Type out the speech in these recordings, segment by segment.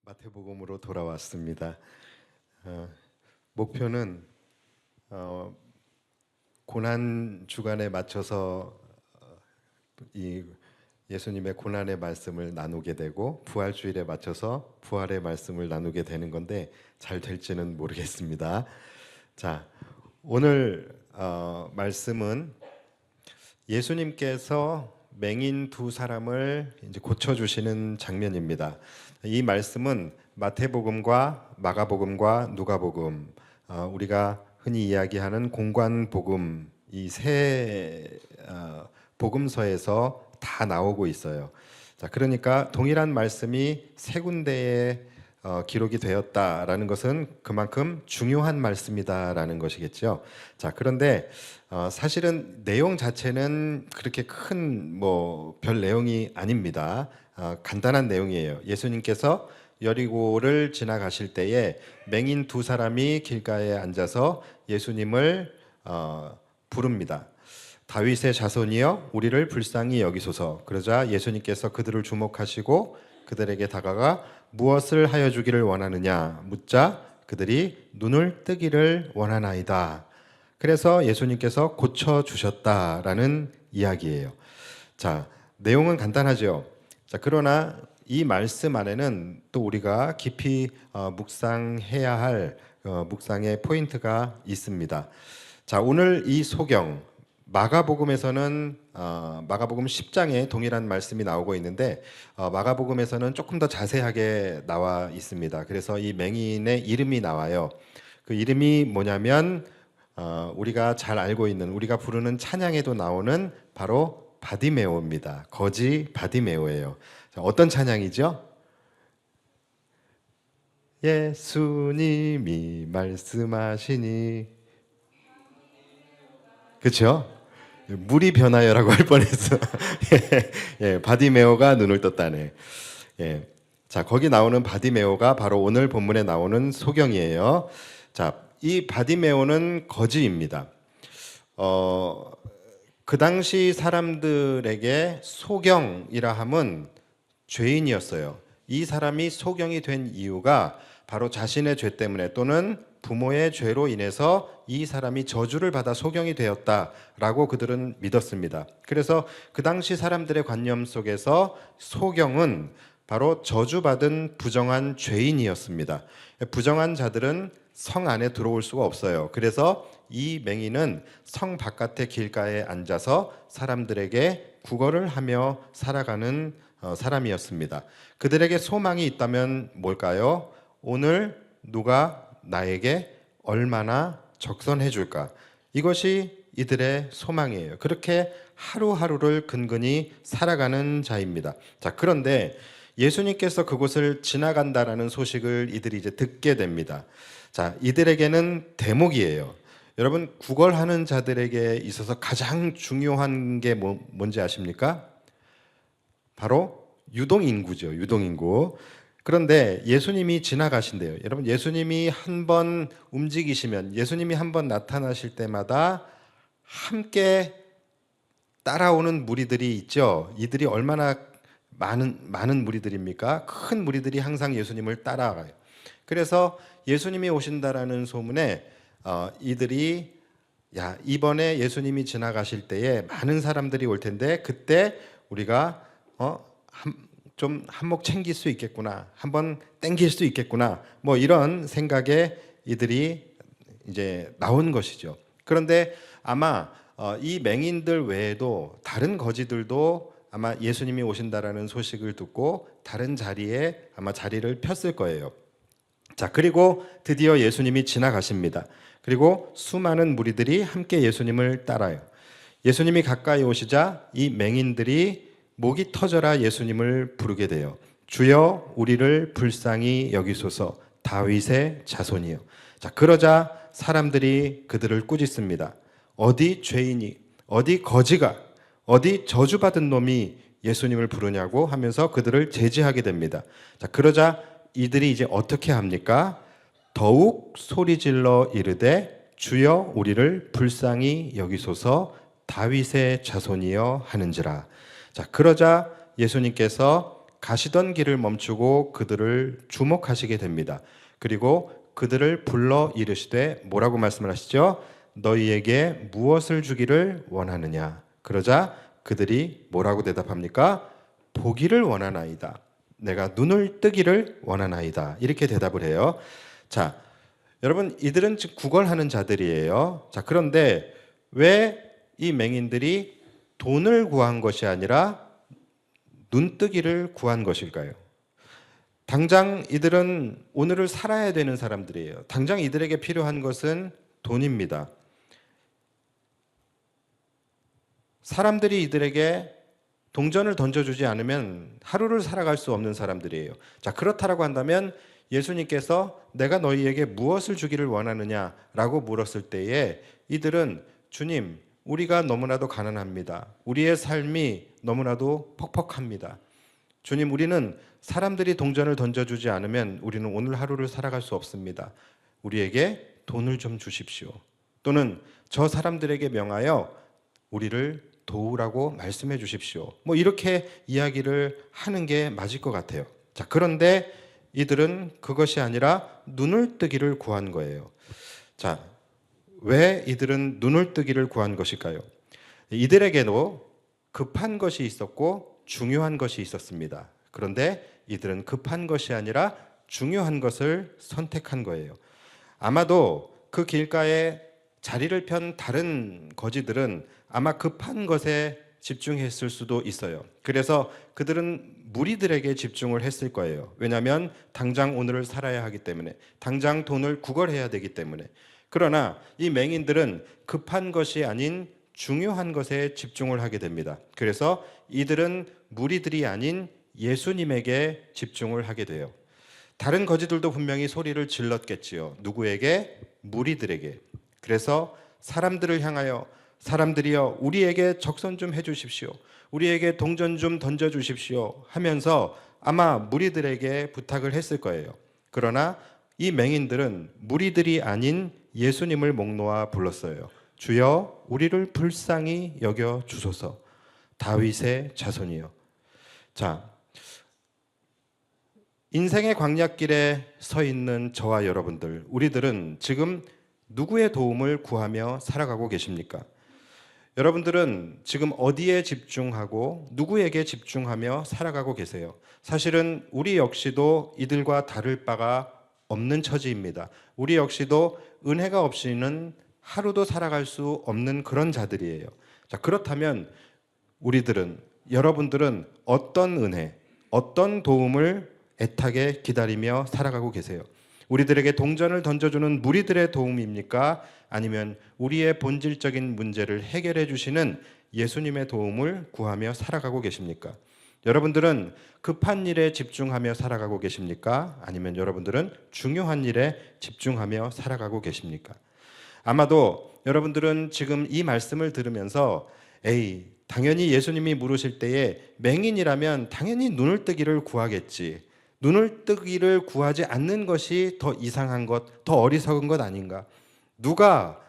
마태복음으로 돌아왔습니다. 목표는 고난 주간에 맞춰서 이 예수님의 고난의 말씀을 나누게 되고 부활 주일에 맞춰서 부활의 말씀을 나누게 되는 건데 잘 될지는 모르겠습니다. 자, 오늘 말씀은 예수님께서 맹인 두 사람을 이제 고쳐주시는 장면입니다. 이 말씀은 마태복음과 마가복음과 누가복음, 우리가 흔히 이야기하는 공관복음 이 세 복음서에서 다 나오고 있어요. 자, 그러니까 동일한 말씀이 세 군데에 기록이 되었다라는 것은 그만큼 중요한 말씀이다라는 것이겠죠. 자, 그런데 사실은 내용 자체는 그렇게 큰 별 내용이 아닙니다. 간단한 내용이에요. 예수님께서 여리고를 지나가실 때에 맹인 두 사람이 길가에 앉아서 예수님을 부릅니다. 다윗의 자손이여 우리를 불쌍히 여기소서. 그러자 예수님께서 그들을 주목하시고 그들에게 다가가 무엇을 하여 주기를 원하느냐 묻자 그들이 눈을 뜨기를 원하나이다. 그래서 예수님께서 고쳐주셨다라는 이야기예요. 자, 내용은 간단하죠. 자, 그러나 이 말씀 안에는 또 우리가 깊이 묵상해야 할 묵상의 포인트가 있습니다. 자, 오늘 이 소경 마가복음에서는 마가복음 10장에 동일한 말씀이 나오고 있는데 마가복음에서는 조금 더 자세하게 나와 있습니다. 그래서 이 맹인의 이름이 나와요. 그 이름이 뭐냐면 우리가 잘 알고 있는 우리가 부르는 찬양에도 나오는 바로 바디메오입니다. 거지 바디메오예요. 자, 어떤 찬양이죠? 예수님이 말씀하시니 그렇죠? 물이 변하여라고 할 뻔했어. 예, 바디메오가 눈을 떴다네. 예, 자, 거기 나오는 바디메오가 바로 오늘 본문에 나오는 소경이에요. 자, 이 바디메오는 거지입니다. 그 당시 사람들에게 소경이라 함은 죄인이었어요. 이 사람이 소경이 된 이유가 바로 자신의 죄 때문에 또는 부모의 죄로 인해서 이 사람이 저주를 받아 소경이 되었다라고 그들은 믿었습니다. 그래서 그 당시 사람들의 관념 속에서 소경은 바로 저주받은 부정한 죄인이었습니다. 부정한 자들은 성 안에 들어올 수가 없어요. 그래서 이 맹인은 성 바깥의 길가에 앉아서 사람들에게 구걸을 하며 살아가는 사람이었습니다. 그들에게 소망이 있다면 뭘까요? 오늘 누가 나에게 얼마나 적선해 줄까? 이것이 이들의 소망이에요. 그렇게 하루하루를 근근히 살아가는 자입니다. 자, 그런데 예수님께서 그곳을 지나간다라는 소식을 이들이 이제 듣게 됩니다. 자, 이들에게는 대목이에요. 여러분, 구걸하는 자들에게 있어서 가장 중요한 게 뭔지 아십니까? 바로 유동인구죠. 유동인구. 그런데 예수님이 지나가신대요. 여러분, 예수님이 한 번 움직이시면, 예수님이 한 번 나타나실 때마다 함께 따라오는 무리들이 있죠. 이들이 얼마나 많은 무리들입니까? 큰 무리들이 항상 예수님을 따라가요. 그래서 예수님이 오신다라는 소문에 이들이 이번에 예수님이 지나가실 때에 많은 사람들이 올 텐데 그때 우리가 좀 한몫 챙길 수 있겠구나, 한번 땡길 수 있겠구나, 이런 생각에 이들이 이제 나온 것이죠. 그런데 아마 이 맹인들 외에도 다른 거지들도 아마 예수님이 오신다라는 소식을 듣고 다른 자리에 아마 자리를 폈을 거예요. 자, 그리고 드디어 예수님이 지나가십니다. 그리고 수많은 무리들이 함께 예수님을 따라요. 예수님이 가까이 오시자 이 맹인들이 목이 터져라 예수님을 부르게 돼요. 주여 우리를 불쌍히 여기소서 다윗의 자손이요. 자, 그러자 사람들이 그들을 꾸짖습니다. 어디 죄인이, 어디 거지가, 어디 저주받은 놈이 예수님을 부르냐고 하면서 그들을 제지하게 됩니다. 자, 그러자 이들이 이제 어떻게 합니까? 더욱 소리질러 이르되 주여 우리를 불쌍히 여기소서 다윗의 자손이여 하는지라. 자, 그러자 예수님께서 가시던 길을 멈추고 그들을 주목하시게 됩니다. 그리고 그들을 불러 이르시되 뭐라고 말씀을 하시죠? 너희에게 무엇을 주기를 원하느냐? 그러자 그들이 뭐라고 대답합니까? 보기를 원하나이다. 내가 눈을 뜨기를 원하나이다. 이렇게 대답을 해요. 자, 여러분, 이들은 즉 구걸하는 자들이에요. 자, 그런데 왜 이 맹인들이 돈을 구한 것이 아니라 눈뜨기를 구한 것일까요? 당장 이들은 오늘을 살아야 되는 사람들이에요. 당장 이들에게 필요한 것은 돈입니다. 사람들이 이들에게 동전을 던져주지 않으면 하루를 살아갈 수 없는 사람들이에요. 자, 그렇다라고 한다면 예수님께서 내가 너희에게 무엇을 주기를 원하느냐라고 물었을 때에 이들은 주님, 우리가 너무나도 가난합니다. 우리의 삶이 너무나도 퍽퍽합니다. 주님, 우리는 사람들이 동전을 던져주지 않으면 우리는 오늘 하루를 살아갈 수 없습니다. 우리에게 돈을 좀 주십시오. 또는 저 사람들에게 명하여 우리를 도우라고 말씀해 주십시오. 뭐 이렇게 이야기를 하는 게 맞을 것 같아요. 자, 그런데 이들은 그것이 아니라 눈을 뜨기를 구한 거예요. 자, 왜 이들은 눈을 뜨기를 구한 것일까요? 이들에게도 급한 것이 있었고 중요한 것이 있었습니다. 그런데 이들은 급한 것이 아니라 중요한 것을 선택한 거예요. 아마도 그 길가에 자리를 편 다른 거지들은 아마 급한 것에 집중했을 수도 있어요. 그래서 그들은 무리들에게 집중을 했을 거예요. 왜냐하면 당장 오늘을 살아야 하기 때문에, 당장 돈을 구걸해야 되기 때문에. 그러나 이 맹인들은 급한 것이 아닌 중요한 것에 집중을 하게 됩니다. 그래서 이들은 무리들이 아닌 예수님에게 집중을 하게 돼요. 다른 거지들도 분명히 소리를 질렀겠지요. 누구에게? 무리들에게. 그래서 사람들을 향하여 사람들이여 우리에게 적선 좀 해주십시오. 우리에게 동전 좀 던져주십시오 하면서 아마 무리들에게 부탁을 했을 거예요. 그러나 이 맹인들은 무리들이 아닌 예수님을 목 놓아 불렀어요. 주여 우리를 불쌍히 여겨 주소서. 다윗의 자손이여. 자, 인생의 광야길에 서 있는 저와 여러분들, 우리들은 지금 누구의 도움을 구하며 살아가고 계십니까? 여러분들은 지금 어디에 집중하고 누구에게 집중하며 살아가고 계세요? 사실은 우리 역시도 이들과 다를 바가 없는 처지입니다. 우리 역시도 은혜가 없이는 하루도 살아갈 수 없는 그런 자들이에요. 자, 그렇다면 우리들은, 여러분들은 어떤 은혜, 어떤 도움을 애타게 기다리며 살아가고 계세요? 우리들에게 동전을 던져주는 무리들의 도움입니까? 아니면 우리의 본질적인 문제를 해결해 주시는 예수님의 도움을 구하며 살아가고 계십니까? 여러분들은 급한 일에 집중하며 살아가고 계십니까? 아니면 여러분들은 중요한 일에 집중하며 살아가고 계십니까? 아마도 여러분들은 지금 이 말씀을 들으면서 당연히 예수님이 물으실 때에 맹인이라면 당연히 눈을 뜨기를 구하겠지. 눈을 뜨기를 구하지 않는 것이 더 이상한 것, 더 어리석은 것 아닌가? 누가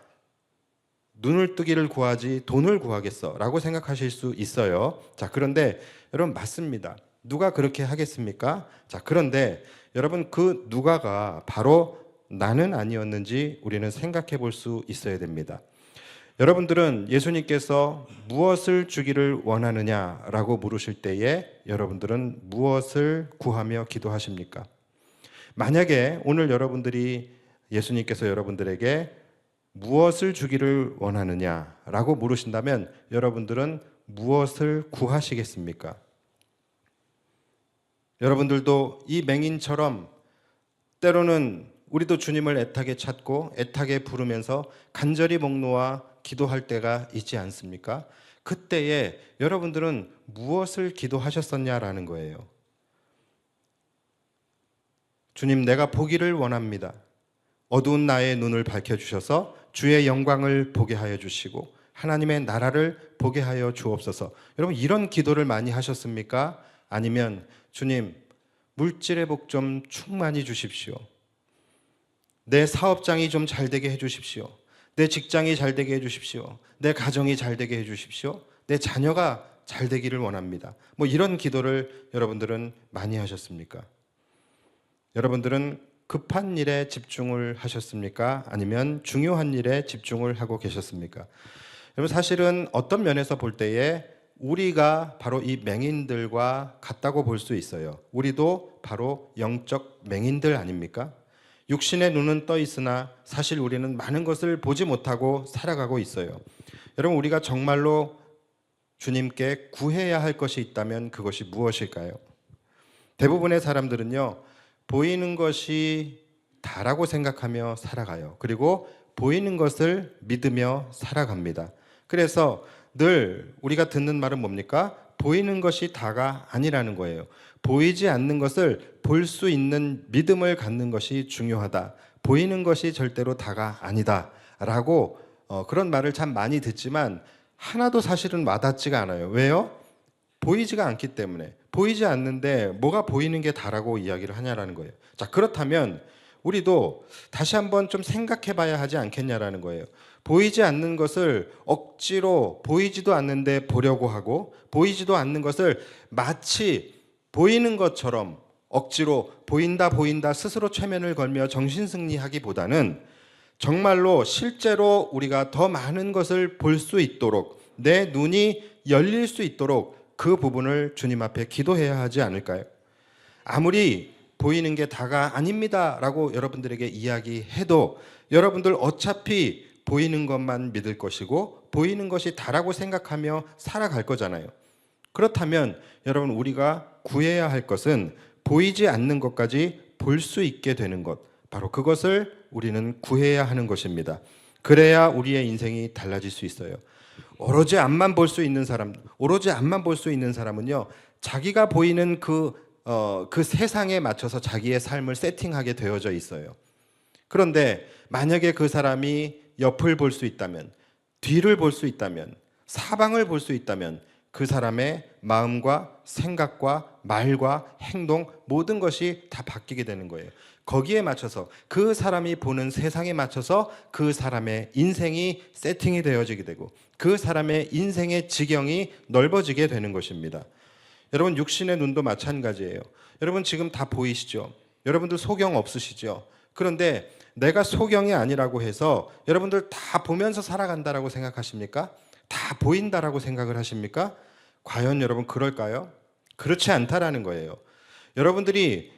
눈을 뜨기를 구하지 돈을 구하겠어? 라고 생각하실 수 있어요. 자, 그런데 여러분 맞습니다. 누가 그렇게 하겠습니까? 자, 그런데 여러분 그 누가가 바로 나는 아니었는지 우리는 생각해 볼 수 있어야 됩니다. 여러분들은 예수님께서 무엇을 주기를 원하느냐라고 물으실 때에 여러분들은 무엇을 구하며 기도하십니까? 만약에 오늘 여러분들이 예수님께서 여러분들에게 무엇을 주기를 원하느냐라고 물으신다면 여러분들은 무엇을 구하시겠습니까? 여러분들도 이 맹인처럼 때로는 우리도 주님을 애타게 찾고 애타게 부르면서 간절히 목 놓아 기도할 때가 있지 않습니까? 그때에 여러분들은 무엇을 기도하셨었냐라는 거예요. 주님, 내가 보기를 원합니다. 어두운 나의 눈을 밝혀주셔서 주의 영광을 보게 하여 주시고 하나님의 나라를 보게 하여 주옵소서. 여러분 이런 기도를 많이 하셨습니까? 아니면 주님, 물질의 복 좀 충만히 주십시오. 내 사업장이 좀 잘 되게 해주십시오. 내 직장이 잘 되게 해주십시오. 내 가정이 잘 되게 해주십시오. 내 자녀가 잘 되기를 원합니다. 뭐 이런 기도를 여러분들은 많이 하셨습니까? 여러분들은 급한 일에 집중을 하셨습니까? 아니면 중요한 일에 집중을 하고 계셨습니까? 여러분, 사실은 어떤 면에서 볼 때에 우리가 바로 이 맹인들과 같다고 볼 수 있어요. 우리도 바로 영적 맹인들 아닙니까? 육신의 눈은 떠 있으나 사실 우리는 많은 것을 보지 못하고 살아가고 있어요. 여러분, 우리가 정말로 주님께 구해야 할 것이 있다면 그것이 무엇일까요? 대부분의 사람들은요, 보이는 것이 다라고 생각하며 살아가요. 그리고 보이는 것을 믿으며 살아갑니다. 그래서 늘 우리가 듣는 말은 뭡니까? 보이는 것이 다가 아니라는 거예요. 보이지 않는 것을 볼 수 있는 믿음을 갖는 것이 중요하다. 보이는 것이 절대로 다가 아니다. 라고 그런 말을 참 많이 듣지만 하나도 사실은 와닿지가 않아요. 왜요? 보이지가 않기 때문에. 보이지 않는데 뭐가 보이는 게 다라고 이야기를 하냐라는 거예요. 자, 그렇다면 우리도 다시 한번 좀 생각해 봐야 하지 않겠냐라는 거예요. 보이지 않는 것을 억지로 보이지도 않는데 보려고 하고, 보이지도 않는 것을 마치 보이는 것처럼 억지로 보인다 보인다 스스로 최면을 걸며 정신승리하기보다는 정말로 실제로 우리가 더 많은 것을 볼 수 있도록, 내 눈이 열릴 수 있도록 그 부분을 주님 앞에 기도해야 하지 않을까요? 아무리 보이는 게 다가 아닙니다 라고 여러분들에게 이야기해도 여러분들 어차피 보이는 것만 믿을 것이고 보이는 것이 다라고 생각하며 살아갈 거잖아요. 그렇다면 여러분, 우리가 구해야 할 것은 보이지 않는 것까지 볼 수 있게 되는 것, 바로 그것을 우리는 구해야 하는 것입니다. 그래야 우리의 인생이 달라질 수 있어요. 오로지 앞만 볼 수 있는 사람, 오로지 앞만 볼 수 있는 사람은요, 자기가 보이는 그 세상에 맞춰서 자기의 삶을 세팅하게 되어져 있어요. 그런데 만약에 그 사람이 옆을 볼 수 있다면, 뒤를 볼 수 있다면, 사방을 볼 수 있다면 그 사람의 마음과 생각과 말과 행동, 모든 것이 다 바뀌게 되는 거예요. 거기에 맞춰서, 그 사람이 보는 세상에 맞춰서 그 사람의 인생이 세팅이 되어지게 되고 그 사람의 인생의 지경이 넓어지게 되는 것입니다. 여러분, 육신의 눈도 마찬가지예요. 여러분, 지금 다 보이시죠? 여러분들 소경 없으시죠? 그런데 내가 소경이 아니라고 해서 여러분들 다 보면서 살아간다라고 생각하십니까? 다 보인다라고 생각을 하십니까? 과연 여러분 그럴까요? 그렇지 않다라는 거예요. 여러분들이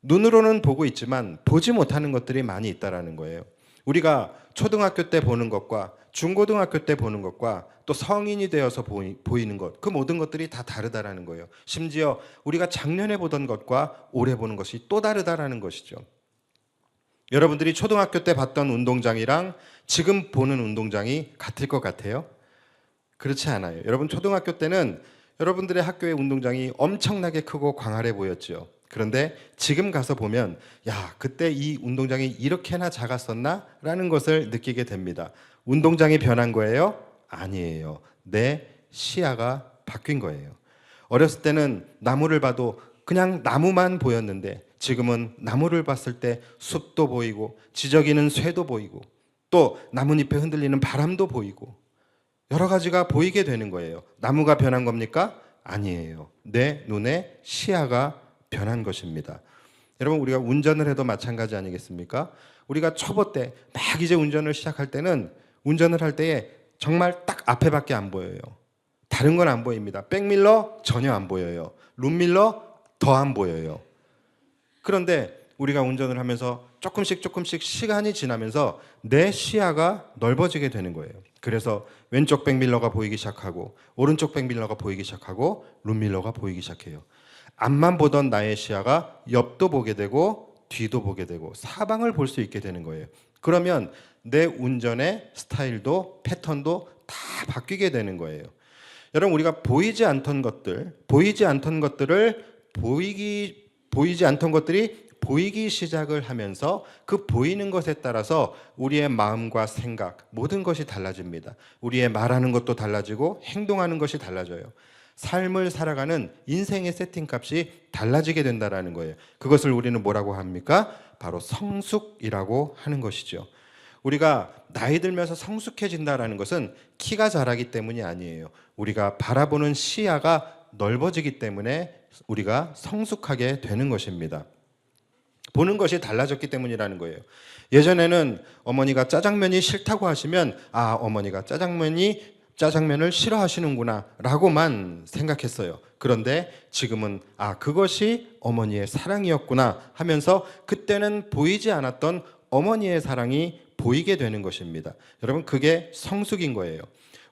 눈으로는 보고 있지만 보지 못하는 것들이 많이 있다라는 거예요. 우리가 초등학교 때 보는 것과 중고등학교 때 보는 것과 또 성인이 되어서 보이는 것, 그 모든 것들이 다 다르다라는 거예요. 심지어 우리가 작년에 보던 것과 올해 보는 것이 또 다르다라는 것이죠. 여러분들이 초등학교 때 봤던 운동장이랑 지금 보는 운동장이 같을 것 같아요? 그렇지 않아요. 여러분, 초등학교 때는 여러분들의 학교의 운동장이 엄청나게 크고 광활해 보였죠. 그런데 지금 가서 보면, 야, 그때 이 운동장이 이렇게나 작았었나? 라는 것을 느끼게 됩니다. 운동장이 변한 거예요? 아니에요. 내 시야가 바뀐 거예요. 어렸을 때는 나무를 봐도 그냥 나무만 보였는데 지금은 나무를 봤을 때 숲도 보이고 지저귀는 쇠도 보이고 또 나뭇잎에 흔들리는 바람도 보이고 여러 가지가 보이게 되는 거예요. 나무가 변한 겁니까? 아니에요. 내 눈의 시야가 변한 것입니다. 여러분, 우리가 운전을 해도 마찬가지 아니겠습니까? 우리가 초보 때 막 이제 운전을 시작할 때는 운전을 할 때에 정말 딱 앞에밖에 안 보여요. 다른 건 안 보입니다. 백밀러 전혀 안 보여요. 룸밀러 더 안 보여요. 그런데 우리가 운전을 하면서 조금씩 시간이 지나면서 내 시야가 넓어지게 되는 거예요. 그래서 왼쪽 백밀러가 보이기 시작하고 오른쪽 백밀러가 보이기 시작하고 룸밀러가 보이기 시작해요. 앞만 보던 나의 시야가 옆도 보게 되고 뒤도 보게 되고 사방을 볼 수 있게 되는 거예요. 그러면 내 운전의 스타일도 패턴도 다 바뀌게 되는 거예요. 여러분, 우리가 보이지 않던 것들이 보이기 시작을 하면서 그 보이는 것에 따라서 우리의 마음과 생각, 모든 것이 달라집니다. 우리의 말하는 것도 달라지고 행동하는 것이 달라져요. 삶을 살아가는 인생의 세팅값이 달라지게 된다는 거예요. 그것을 우리는 뭐라고 합니까? 바로 성숙이라고 하는 것이죠. 우리가 나이 들면서 성숙해진다라는 것은 키가 자라기 때문이 아니에요. 우리가 바라보는 시야가 넓어지기 때문에 우리가 성숙하게 되는 것입니다. 보는 것이 달라졌기 때문이라는 거예요. 예전에는 어머니가 짜장면이 싫다고 하시면 어머니가 짜장면을 싫어하시는구나 라고만 생각했어요. 그런데 지금은 그것이 어머니의 사랑이었구나 하면서 그때는 보이지 않았던 어머니의 사랑이 보이게 되는 것입니다. 여러분, 그게 성숙인 거예요.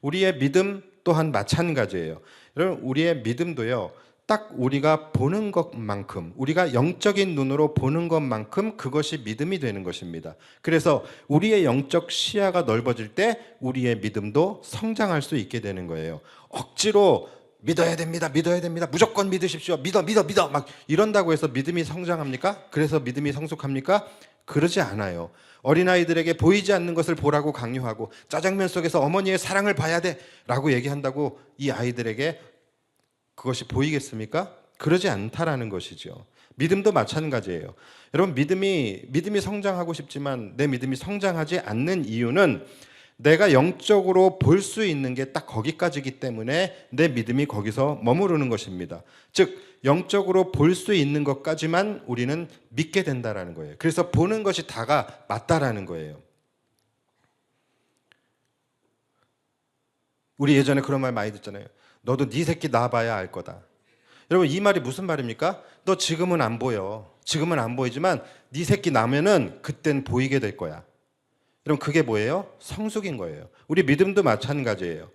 우리의 믿음 또한 마찬가지예요. 여러분, 우리의 믿음도요, 딱 우리가 보는 것만큼, 우리가 영적인 눈으로 보는 것만큼 그것이 믿음이 되는 것입니다. 그래서 우리의 영적 시야가 넓어질 때 우리의 믿음도 성장할 수 있게 되는 거예요. 억지로 믿어야 됩니다, 무조건 믿으십시오, 믿어 막 이런다고 해서 믿음이 성장합니까? 그래서 믿음이 성숙합니까? 그러지 않아요. 어린아이들에게 보이지 않는 것을 보라고 강요하고 짜장면 속에서 어머니의 사랑을 봐야 돼 라고 얘기한다고 이 아이들에게 그것이 보이겠습니까? 그러지 않다라는 것이죠. 믿음도 마찬가지예요. 여러분, 믿음이 성장하고 싶지만 내 믿음이 성장하지 않는 이유는 내가 영적으로 볼 수 있는 게 딱 거기까지이기 때문에 내 믿음이 거기서 머무르는 것입니다. 즉, 영적으로 볼 수 있는 것까지만 우리는 믿게 된다라는 거예요. 그래서 보는 것이 다가 맞다라는 거예요. 우리 예전에 그런 말 많이 듣잖아요. 너도 네 새끼 낳아봐야 알 거다. 여러분, 이 말이 무슨 말입니까? 너 지금은 안 보여. 지금은 안 보이지만 네 새끼 나면은 그땐 보이게 될 거야. 여러분, 그게 뭐예요? 성숙인 거예요. 우리 믿음도 마찬가지예요.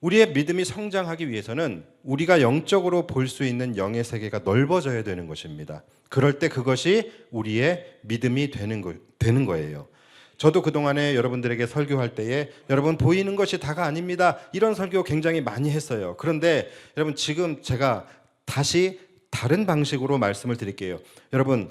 우리의 믿음이 성장하기 위해서는 우리가 영적으로 볼 수 있는 영의 세계가 넓어져야 되는 것입니다. 그럴 때 그것이 우리의 믿음이 되는 거예요. 저도 그동안에 여러분들에게 설교할 때에 여러분, 보이는 것이 다가 아닙니다, 이런 설교 굉장히 많이 했어요. 그런데 여러분, 지금 제가 다시 다른 방식으로 말씀을 드릴게요. 여러분,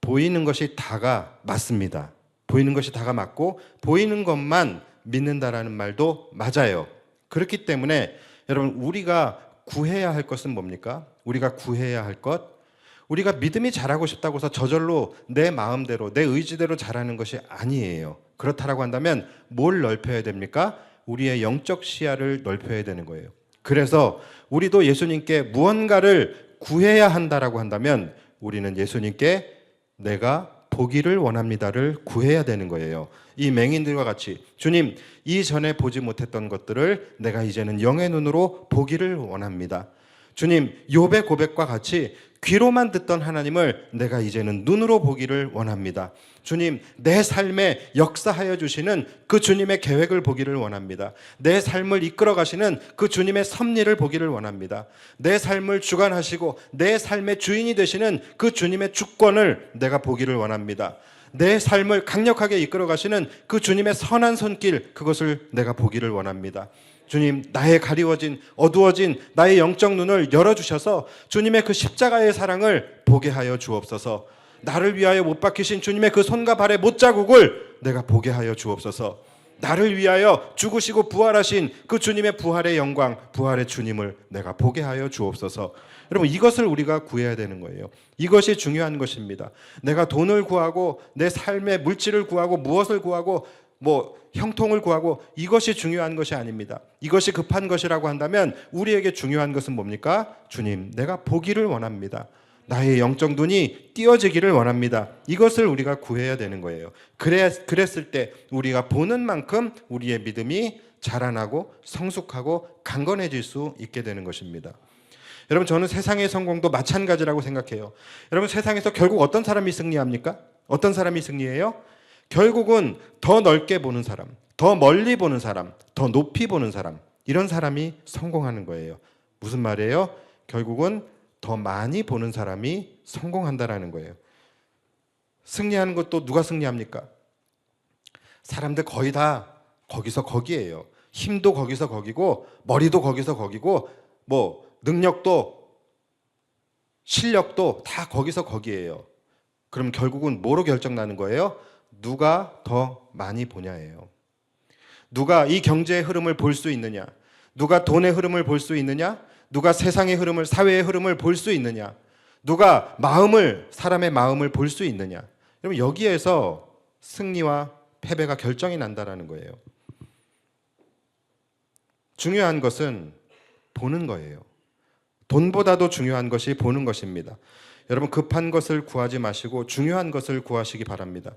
보이는 것이 다가 맞습니다. 보이는 것이 다가 맞고 보이는 것만 믿는다라는 말도 맞아요. 그렇기 때문에 여러분, 우리가 구해야 할 것은 뭡니까? 우리가 구해야 할 것, 우리가 믿음이 자라고 싶다고 해서 저절로 내 마음대로 내 의지대로 자라는 것이 아니에요. 그렇다라고 한다면 뭘 넓혀야 됩니까? 우리의 영적 시야를 넓혀야 되는 거예요. 그래서 우리도 예수님께 무언가를 구해야 한다라고 한다면 우리는 예수님께 내가 보기를 원합니다를 구해야 되는 거예요. 이 맹인들과 같이, 주님, 이전에 보지 못했던 것들을 내가 이제는 영의 눈으로 보기를 원합니다. 주님, 욥의 고백과 같이 귀로만 듣던 하나님을 내가 이제는 눈으로 보기를 원합니다. 주님, 내 삶에 역사하여 주시는 그 주님의 계획을 보기를 원합니다. 내 삶을 이끌어 가시는 그 주님의 섭리를 보기를 원합니다. 내 삶을 주관하시고 내 삶의 주인이 되시는 그 주님의 주권을 내가 보기를 원합니다. 내 삶을 강력하게 이끌어 가시는 그 주님의 선한 손길, 그것을 내가 보기를 원합니다. 주님, 나의 가리워진 어두워진 나의 영적 눈을 열어주셔서 주님의 그 십자가의 사랑을 보게 하여 주옵소서. 나를 위하여 못 박히신 주님의 그 손과 발의 못자국을 내가 보게 하여 주옵소서. 나를 위하여 죽으시고 부활하신 그 주님의 부활의 영광, 부활의 주님을 내가 보게 하여 주옵소서. 여러분, 이것을 우리가 구해야 되는 거예요. 이것이 중요한 것입니다. 내가 돈을 구하고 내 삶의 물질을 구하고 무엇을 구하고 형통을 구하고 이것이 중요한 것이 아닙니다. 이것이 급한 것이라고 한다면 우리에게 중요한 것은 뭡니까? 주님, 내가 보기를 원합니다. 나의 영적 눈이 띄어지기를 원합니다. 이것을 우리가 구해야 되는 거예요. 그랬을 때 우리가 보는 만큼 우리의 믿음이 자라나고 성숙하고 강건해질 수 있게 되는 것입니다. 여러분, 저는 세상의 성공도 마찬가지라고 생각해요. 여러분, 세상에서 결국 어떤 사람이 승리합니까? 어떤 사람이 승리해요? 결국은 더 넓게 보는 사람, 더 멀리 보는 사람, 더 높이 보는 사람, 이런 사람이 성공하는 거예요. 무슨 말이에요? 결국은 더 많이 보는 사람이 성공한다라는 거예요. 승리하는 것도 누가 승리합니까? 사람들 거의 다 거기서 거기예요. 힘도 거기서 거기고 머리도 거기서 거기고 능력도 실력도 다 거기서 거기예요. 그럼 결국은 뭐로 결정나는 거예요? 누가 더 많이 보냐예요. 누가 이 경제의 흐름을 볼 수 있느냐? 누가 돈의 흐름을 볼 수 있느냐? 누가 세상의 흐름을, 사회의 흐름을 볼 수 있느냐? 누가 사람의 마음을 볼 수 있느냐? 여러분, 여기에서 승리와 패배가 결정이 난다라는 거예요. 중요한 것은 보는 거예요. 돈보다도 중요한 것이 보는 것입니다. 여러분, 급한 것을 구하지 마시고 중요한 것을 구하시기 바랍니다.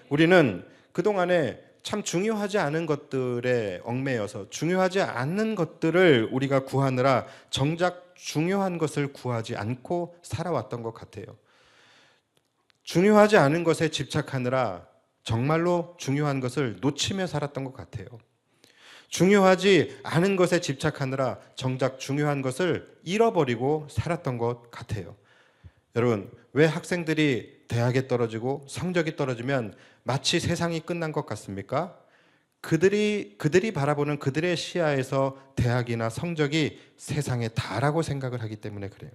우리는 그동안에 참 중요하지 않은 것들에 얽매여서 중요하지 않는 것들을 우리가 구하느라 정작 중요한 것을 구하지 않고 살아왔던 것 같아요. 중요하지 않은 것에 집착하느라 정말로 중요한 것을 놓치며 살았던 것 같아요. 중요하지 않은 것에 집착하느라 정작 중요한 것을 잃어버리고 살았던 것 같아요. 여러분, 왜 학생들이 대학에 떨어지고 성적이 떨어지면 마치 세상이 끝난 것 같습니까? 그들이 바라보는 그들의 시야에서 대학이나 성적이 세상의 다라고 생각을 하기 때문에 그래요.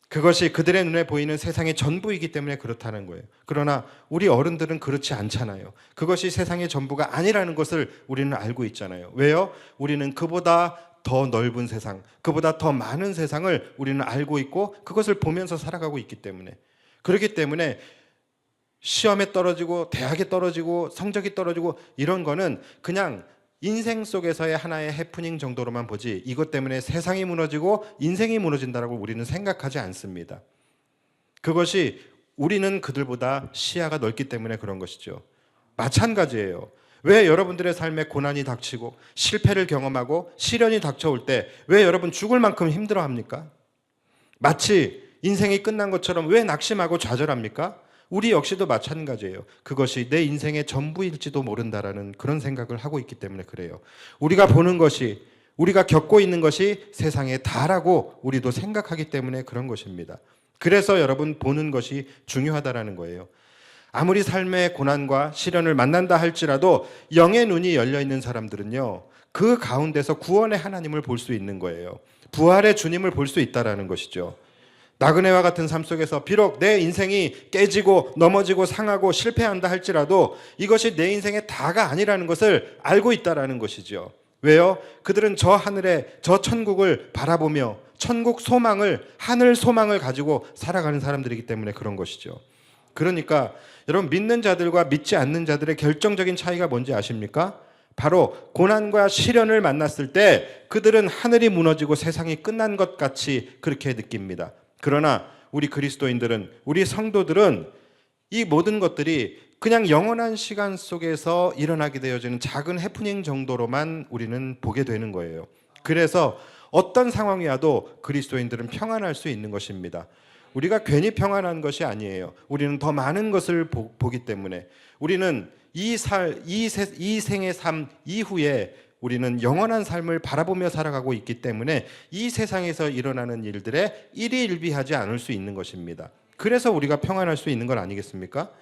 그것이 그들의 눈에 보이는 세상의 전부이기 때문에 그렇다는 거예요. 그러나 우리 어른들은 그렇지 않잖아요. 그것이 세상의 전부가 아니라는 것을 우리는 알고 있잖아요. 왜요? 우리는 그보다 더 넓은 세상, 그보다 더 많은 세상을 우리는 알고 있고 그것을 보면서 살아가고 있기 때문에, 그렇기 때문에 시험에 떨어지고 대학에 떨어지고 성적이 떨어지고 이런 거는 그냥 인생 속에서의 하나의 해프닝 정도로만 보지, 이것 때문에 세상이 무너지고 인생이 무너진다고 우리는 생각하지 않습니다. 그것이 우리는 그들보다 시야가 넓기 때문에 그런 것이죠. 마찬가지예요. 왜 여러분들의 삶에 고난이 닥치고 실패를 경험하고 시련이 닥쳐올 때 왜 여러분 죽을 만큼 힘들어합니까? 마치 인생이 끝난 것처럼 왜 낙심하고 좌절합니까? 우리 역시도 마찬가지예요. 그것이 내 인생의 전부일지도 모른다라는 그런 생각을 하고 있기 때문에 그래요. 우리가 보는 것이, 우리가 겪고 있는 것이 세상의 다라고 우리도 생각하기 때문에 그런 것입니다. 그래서 여러분, 보는 것이 중요하다라는 거예요. 아무리 삶의 고난과 시련을 만난다 할지라도 영의 눈이 열려있는 사람들은요, 그 가운데서 구원의 하나님을 볼 수 있는 거예요. 부활의 주님을 볼 수 있다라는 것이죠. 나그네와 같은 삶 속에서 비록 내 인생이 깨지고 넘어지고 상하고 실패한다 할지라도 이것이 내 인생의 다가 아니라는 것을 알고 있다라는 것이죠. 왜요? 그들은 저 하늘에, 저 천국을 바라보며 천국 소망을, 하늘 소망을 가지고 살아가는 사람들이기 때문에 그런 것이죠. 그러니까 여러분, 믿는 자들과 믿지 않는 자들의 결정적인 차이가 뭔지 아십니까? 바로 고난과 시련을 만났을 때 그들은 하늘이 무너지고 세상이 끝난 것 같이 그렇게 느낍니다. 그러나 우리 그리스도인들은, 우리 성도들은 이 모든 것들이 그냥 영원한 시간 속에서 일어나게 되어지는 작은 해프닝 정도로만 우리는 보게 되는 거예요. 그래서 어떤 상황이 와도 그리스도인들은 평안할 수 있는 것입니다. 우리가 괜히 평안한 것이 아니에요. 우리는 더 많은 것을 보기 때문에, 우리는 이 생의 삶 이후에 우리는 영원한 삶을 바라보며 살아가고 있기 때문에 이 세상에서 일어나는 일들에 일희일비하지 않을 수 있는 것입니다. 그래서 우리가 평안할 수 있는 건 아니겠습니까?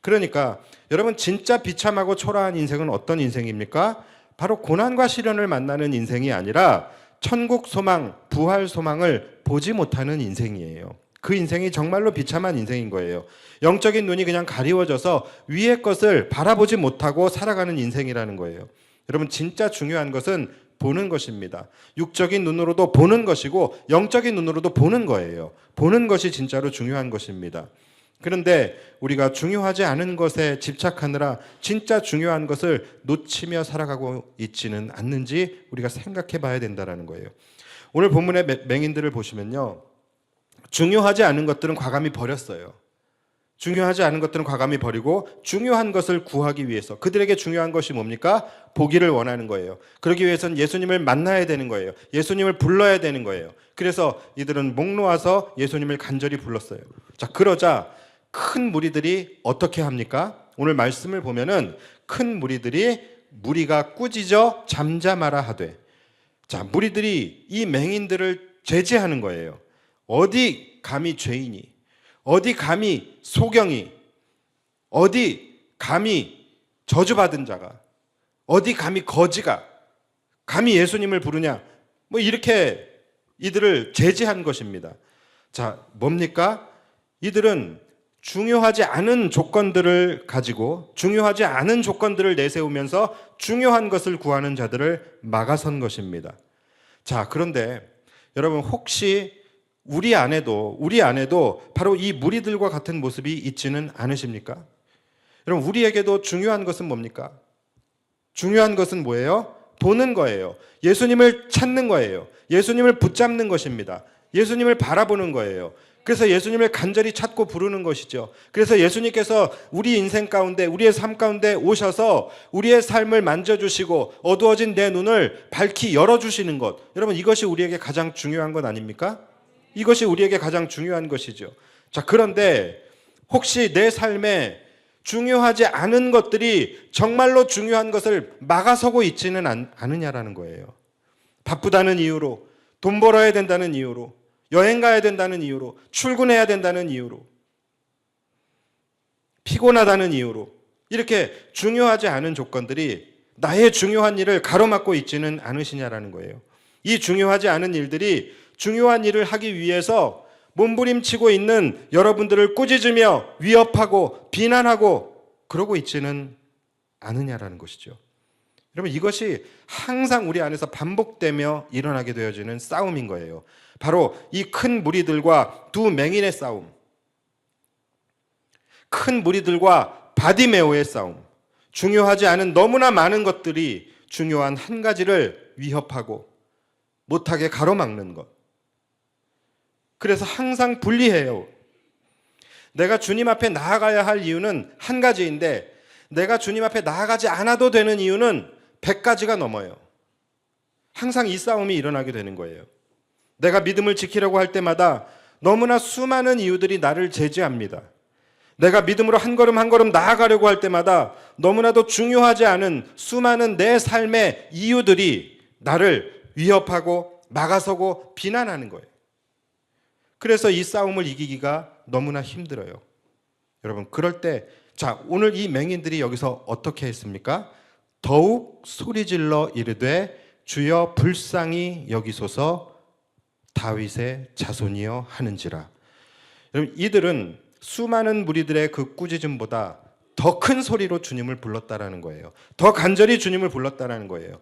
그러니까 여러분, 진짜 비참하고 초라한 인생은 어떤 인생입니까? 바로 고난과 시련을 만나는 인생이 아니라 천국 소망, 부활 소망을 보지 못하는 인생이에요. 그 인생이 정말로 비참한 인생인 거예요. 영적인 눈이 그냥 가리워져서 위의 것을 바라보지 못하고 살아가는 인생이라는 거예요. 여러분, 진짜 중요한 것은 보는 것입니다. 육적인 눈으로도 보는 것이고 영적인 눈으로도 보는 거예요. 보는 것이 진짜로 중요한 것입니다. 그런데 우리가 중요하지 않은 것에 집착하느라 진짜 중요한 것을 놓치며 살아가고 있지는 않는지 우리가 생각해 봐야 된다는 거예요. 오늘 본문의 맹인들을 보시면요, 중요하지 않은 것들은 과감히 버렸어요. 중요하지 않은 것들은 과감히 버리고 중요한 것을 구하기 위해서, 그들에게 중요한 것이 뭡니까? 보기를 원하는 거예요. 그러기 위해서는 예수님을 만나야 되는 거예요. 예수님을 불러야 되는 거예요. 그래서 이들은 목 놓아서 예수님을 간절히 불렀어요. 자, 그러자 큰 무리들이 어떻게 합니까? 오늘 말씀을 보면은 큰 무리가 꾸짖어 잠잠하라 하되, 자, 무리들이 이 맹인들을 제지하는 거예요. 어디 감히 죄인이, 어디 감히 소경이, 어디 감히 저주받은 자가, 어디 감히 거지가 감히 예수님을 부르냐, 뭐 이렇게 이들을 제지한 것입니다. 자, 뭡니까? 이들은 중요하지 않은 조건들을 가지고 중요하지 않은 조건들을 내세우면서 중요한 것을 구하는 자들을 막아선 것입니다. 자, 그런데 여러분, 혹시 우리 안에도 바로 이 무리들과 같은 모습이 있지는 않으십니까? 여러분, 우리에게도 중요한 것은 뭡니까? 중요한 것은 뭐예요? 보는 거예요. 예수님을 찾는 거예요. 예수님을 붙잡는 것입니다. 예수님을 바라보는 거예요. 그래서 예수님을 간절히 찾고 부르는 것이죠. 그래서 예수님께서 우리 인생 가운데, 우리의 삶 가운데 오셔서 우리의 삶을 만져주시고 어두워진 내 눈을 밝히 열어주시는 것. 여러분, 이것이 우리에게 가장 중요한 것 아닙니까? 이것이 우리에게 가장 중요한 것이죠. 자, 그런데 혹시 내 삶에 중요하지 않은 것들이 정말로 중요한 것을 막아서고 있지는 않으냐라는 거예요. 바쁘다는 이유로, 돈 벌어야 된다는 이유로, 여행 가야 된다는 이유로, 출근해야 된다는 이유로, 피곤하다는 이유로, 이렇게 중요하지 않은 조건들이 나의 중요한 일을 가로막고 있지는 않으시냐라는 거예요. 이 중요하지 않은 일들이 중요한 일을 하기 위해서 몸부림치고 있는 여러분들을 꾸짖으며 위협하고 비난하고 그러고 있지는 않으냐라는 것이죠. 여러분, 이것이 항상 우리 안에서 반복되며 일어나게 되어지는 싸움인 거예요. 바로 이 큰 무리들과 두 맹인의 싸움, 큰 무리들과 바디메오의 싸움, 중요하지 않은 너무나 많은 것들이 중요한 한 가지를 위협하고 못하게 가로막는 것. 그래서 항상 분리해요. 내가 주님 앞에 나아가야 할 이유는 한 가지인데 내가 주님 앞에 나아가지 않아도 되는 이유는 100가지가 넘어요. 항상 이 싸움이 일어나게 되는 거예요. 내가 믿음을 지키려고 할 때마다 너무나 수많은 이유들이 나를 제지합니다. 내가 믿음으로 한 걸음 한 걸음 나아가려고 할 때마다 너무나도 중요하지 않은 수많은 내 삶의 이유들이 나를 위협하고 막아서고 비난하는 거예요. 그래서 이 싸움을 이기기가 너무나 힘들어요. 여러분, 그럴 때, 자, 오늘 이 맹인들이 여기서 어떻게 했습니까? 더욱 소리질러 이르되 주여 불쌍히 여기소서 다윗의 자손이여 하는지라. 여러분, 이들은 수많은 무리들의 그 꾸짖음보다 더 큰 소리로 주님을 불렀다라는 거예요. 더 간절히 주님을 불렀다라는 거예요.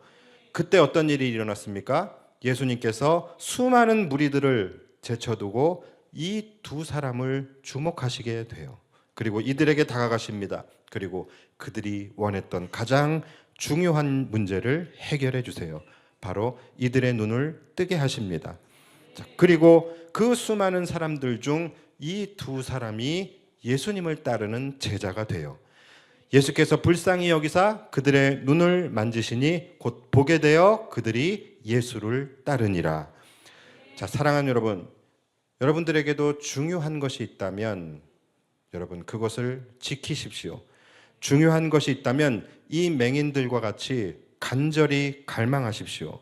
그때 어떤 일이 일어났습니까? 예수님께서 수많은 무리들을 제쳐두고 이 두 사람을 주목하시게 돼요. 그리고 이들에게 다가가십니다. 그리고 그들이 원했던 가장 중요한 문제를 해결해 주세요. 바로 이들의 눈을 뜨게 하십니다. 자, 그리고 그 수많은 사람들 중 이 두 사람이 예수님을 따르는 제자가 돼요. 예수께서 불쌍히 여기사 그들의 눈을 만지시니 곧 보게 되어 그들이 예수를 따르니라. 자, 사랑하는 여러분, 여러분들에게도 중요한 것이 있다면 여러분 그것을 지키십시오. 중요한 것이 있다면 이 맹인들과 같이 간절히 갈망하십시오.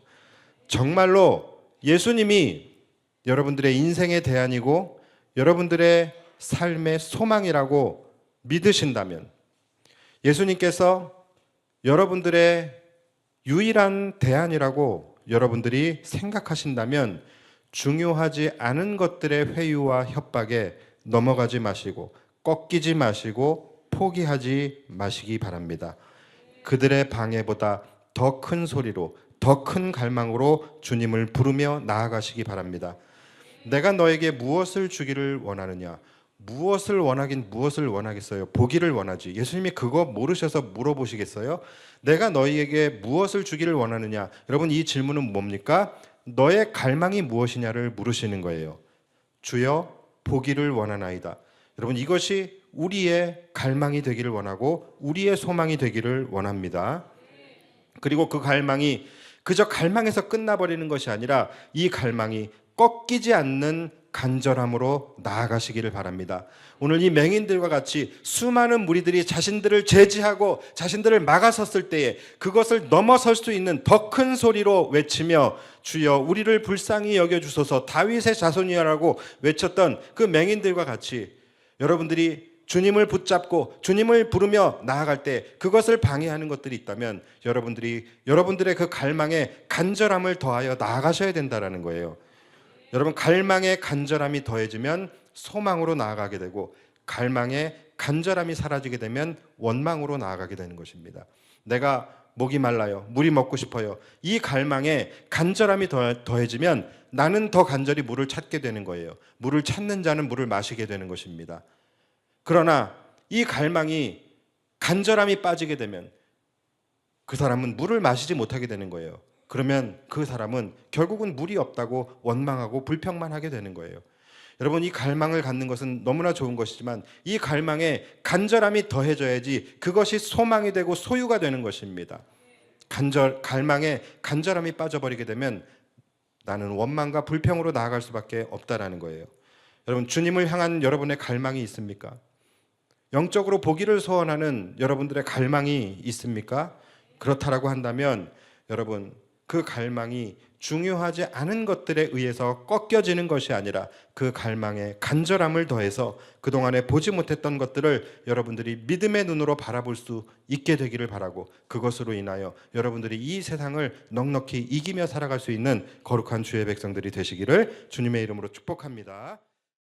정말로 예수님이 여러분들의 인생의 대안이고 여러분들의 삶의 소망이라고 믿으신다면, 예수님께서 여러분들의 유일한 대안이라고 여러분들이 생각하신다면 중요하지 않은 것들의 회유와 협박에 넘어가지 마시고 꺾이지 마시고 포기하지 마시기 바랍니다. 그들의 방해보다 더 큰 소리로, 더 큰 갈망으로 주님을 부르며 나아가시기 바랍니다. 내가 너에게 무엇을 주기를 원하느냐? 무엇을 원하긴 무엇을 원하겠어요? 보기를 원하지. 예수님이 그거 모르셔서 물어보시겠어요? 내가 너희에게 무엇을 주기를 원하느냐? 여러분, 이 질문은 뭡니까? 너의 갈망이 무엇이냐를 물으시는 거예요. 주여, 보기를 원하나이다. 여러분, 이것이 우리의 갈망이 되기를 원하고 우리의 소망이 되기를 원합니다. 그리고 그 갈망이 그저 갈망에서 끝나버리는 것이 아니라 이 갈망이 꺾이지 않는 간절함으로 나아가시기를 바랍니다. 오늘 이 맹인들과 같이 수많은 무리들이 자신들을 제지하고 자신들을 막아섰을 때에 그것을 넘어설 수 있는 더 큰 소리로 외치며 주여 우리를 불쌍히 여겨주소서 다윗의 자손이라고 외쳤던 그 맹인들과 같이 여러분들이 주님을 붙잡고 주님을 부르며 나아갈 때 그것을 방해하는 것들이 있다면 여러분들의 그 갈망에 간절함을 더하여 나아가셔야 된다는 거예요. 여러분, 갈망의 간절함이 더해지면 소망으로 나아가게 되고 갈망의 간절함이 사라지게 되면 원망으로 나아가게 되는 것입니다. 내가 목이 말라요. 물이 먹고 싶어요. 이 갈망에 간절함이 더해지면 나는 더 간절히 물을 찾게 되는 거예요. 물을 찾는 자는 물을 마시게 되는 것입니다. 그러나 이 갈망이 간절함이 빠지게 되면 그 사람은 물을 마시지 못하게 되는 거예요. 그러면 그 사람은 결국은 물이 없다고 원망하고 불평만 하게 되는 거예요. 여러분, 이 갈망을 갖는 것은 너무나 좋은 것이지만 이 갈망에 간절함이 더해져야지 그것이 소망이 되고 소유가 되는 것입니다. 갈망에 간절함이 빠져버리게 되면 나는 원망과 불평으로 나아갈 수밖에 없다라는 거예요. 여러분, 주님을 향한 여러분의 갈망이 있습니까? 영적으로 보기를 소원하는 여러분들의 갈망이 있습니까? 그렇다라고 한다면 여러분, 그 갈망이 중요하지 않은 것들에 의해서 꺾여지는 것이 아니라 그 갈망에 간절함을 더해서 그동안에 보지 못했던 것들을 여러분들이 믿음의 눈으로 바라볼 수 있게 되기를 바라고, 그것으로 인하여 여러분들이 이 세상을 넉넉히 이기며 살아갈 수 있는 거룩한 주의 백성들이 되시기를 주님의 이름으로 축복합니다.